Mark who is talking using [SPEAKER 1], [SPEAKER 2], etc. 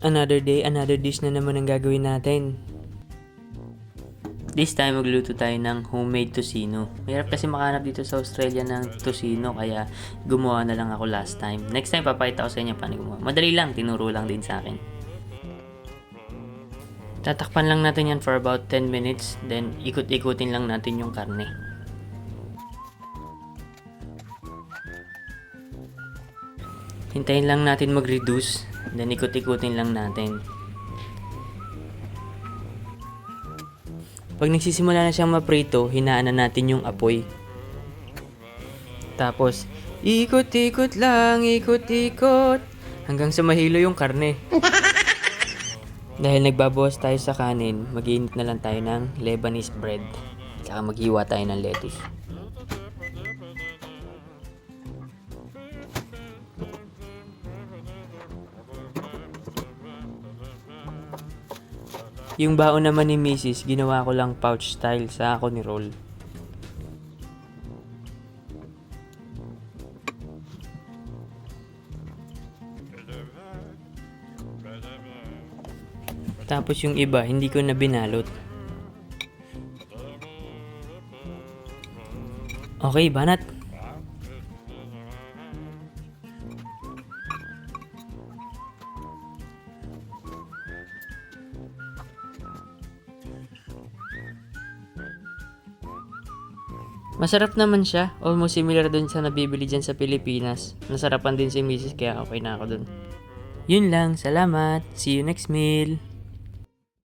[SPEAKER 1] Another day, another dish na naman ang gagawin natin. This time, magluluto tayo ng homemade tocino. Mahirap kasi makahanap dito sa Australia ng tocino, kaya gumawa na lang ako last time. Next time, papakita ko sa inyo paano gumawa. Madali lang, tinuro lang din sa akin. Tatakpan lang natin yan for about 10 minutes, then ikot-ikutin lang natin yung karne. Hintayin lang natin mag-reduce, then ikot-ikutin lang natin. Pag nagsisimula na siyang maprito, hinaan na natin yung apoy. Tapos, ikot-ikot lang, ikot-ikot, hanggang sa mahilo yung karne. Dahil nagbabawas tayo sa kanin, mag-iinit na lang tayo ng Lebanese bread. Tsaka maghiwa tayo ng lettuce. Yung baon naman ni Mrs. ginawa ko lang pouch style sa ako ni Roll. Tapos yung iba, hindi ko na binalot. Okay, banat. Masarap naman siya. Almost similar dun sa nabibili dyan sa Pilipinas. Nasarapan din si Mrs. kaya okay na ako dun. Yun lang. Salamat. See you next meal.